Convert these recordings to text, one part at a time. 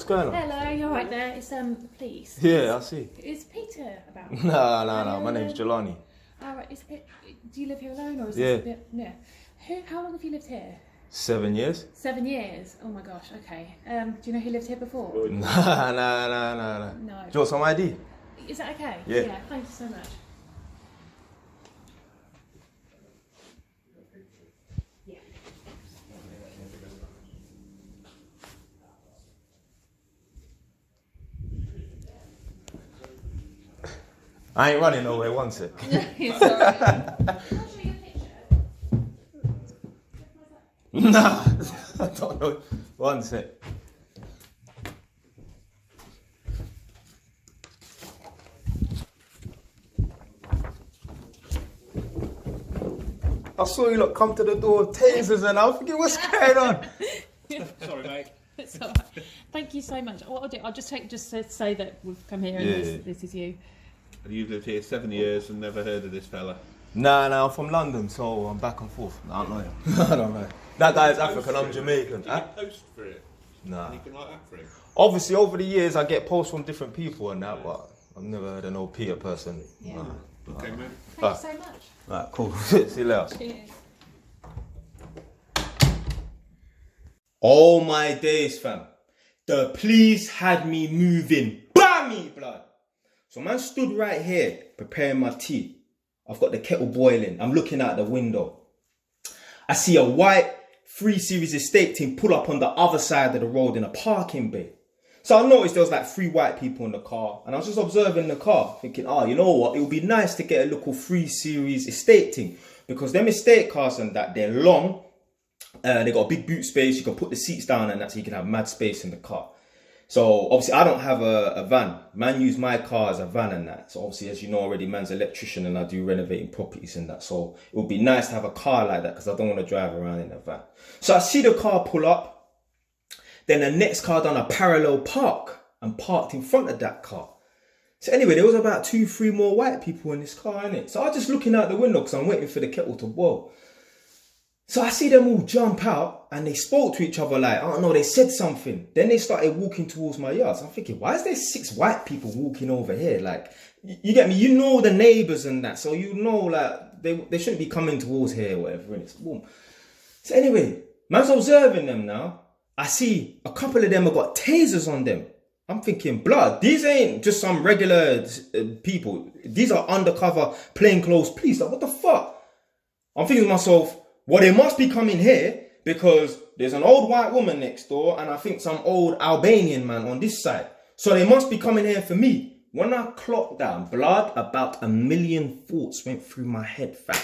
going on? Hello, you're right there. It's the police. Yeah, I see. Is Peter about? No. My name's Jelani. All right. Do you live here alone, or is Yeah. this a bit? Yeah. How long have you lived here? 7 years. 7 years. Oh my gosh. Okay. Do you know who lived here before? No. No. Do you want some ID? Is that okay? Yeah. Thank you so much. I ain't running nowhere, one sec. It's all right. Can I show you a picture? Nah, I don't know. One sec. I saw you lot come to the door with tasers and I'm thinking, what's going on? Sorry, mate. It's all right. Thank you so much. What I'll do, I'll just say that we've come here and Yeah. this is you. You've lived here 7 years and never heard of this fella. Nah, I'm from London, so I'm back and forth. I don't know him. I don't know. That guy's African, I'm Jamaican. Did you Huh? post for it? Nah. Anything like that for him? Obviously, over the years, I get posts from different people and that, but I've never heard of no Peter person. Yeah. Nah. Okay, man. Thank you so much. Alright, cool. See you later. Cheers. Oh my days, fam. The police had me moving. Bammy, blood. So man stood right here preparing my tea. I've got the kettle boiling. I'm looking out the window. I see a white 3 Series estate team pull up on the other side of the road in a parking bay. So I noticed there was like 3 white people in the car, and I was just observing the car thinking, you know what? It would be nice to get a little 3 Series estate team, because them estate cars and that, they're long. They got a big boot space. You can put the seats down and that, so you can have mad space in the car. So obviously I don't have a van. Man use my car as a van and that. So obviously, as you know already, man's an electrician and I do renovating properties and that. So it would be nice to have a car like that, because I don't want to drive around in a van. So I see the car pull up. Then the next car done a parallel park and parked in front of that car. So anyway, there was about 2-3 more white people in this car, innit? So I was just looking out the window because I'm waiting for the kettle to boil. So I see them all jump out and they spoke to each other like, I don't know, they said something. Then they started walking towards my yard. So I'm thinking, why is there 6 white people walking over here? Like, you get me? You know the neighbours and that. So you know, like, they shouldn't be coming towards here or whatever. And it's boom. So anyway, man's observing them now. I see a couple of them have got tasers on them. I'm thinking, blood, these ain't just some regular people. These are undercover plainclothes police. Like, what the fuck? I'm thinking to myself, well, they must be coming here because there's an old white woman next door and I think some old Albanian man on this side. So they must be coming here for me. When I clocked down, blood, about 1 million thoughts went through my head, fam.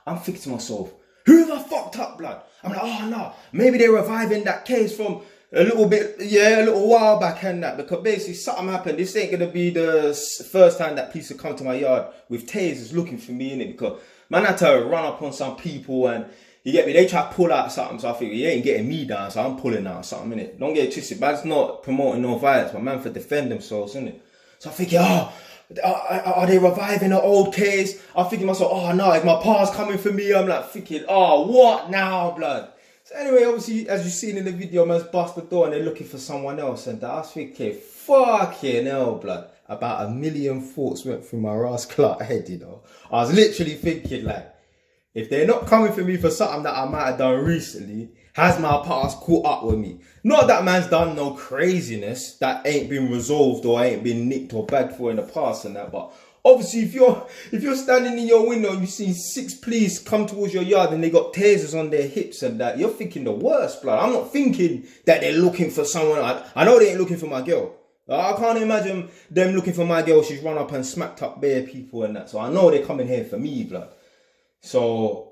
I'm thinking to myself, who have I fucked up, blood? I'm like, oh no, maybe they're reviving that case from a little while back and that, because basically something happened. This ain't gonna be the first time that police have come to my yard with tasers looking for me, innit? Because man had to run up on some people and, you get me, they try to pull out something, so I think he ain't getting me down, so I'm pulling out something, innit? Don't get it twisted, man's not promoting no violence, but man for defend themselves, innit? So I'm thinking, are they reviving an old case? I'm thinking to myself, oh no, is my pa's coming for me? I'm like thinking, oh, what now, blood? So anyway, obviously, as you've seen in the video, man's bust the door and they're looking for someone else, and I was thinking, fucking hell, blood. About 1 million thoughts went through my rascal head, you know? I was literally thinking, like, if they're not coming for me for something that I might have done recently, has my past caught up with me? Not that man's done no craziness that ain't been resolved or ain't been nicked or bagged for in the past and that, but obviously if you're standing in your window and you see 6 police come towards your yard and they got tasers on their hips and that, you're thinking the worst, blood. I'm not thinking that they're looking for someone. I know they ain't looking for my girl. I can't imagine them looking for my girl. She's run up and smacked up bare people and that, so I know they're coming here for me, blood. So,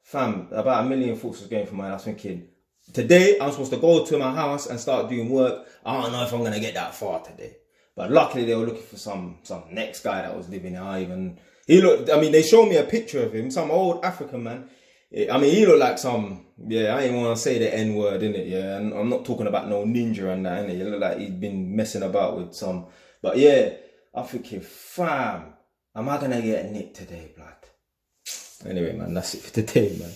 fam, about 1 million thoughts was going through my head. I was thinking, today I'm supposed to go to my house and start doing work. I don't know if I'm going to get that far today. But luckily they were looking for some next guy that was living there. They showed me a picture of him, some old African man. He looked like some, I ain't want to say the N word, innit, yeah. And I'm not talking about no ninja and that, innit. He looked like he'd been messing about with some. But yeah, I'm thinking, fam, am I going to get nicked today, blood? Anyway, man, that's it for today, man.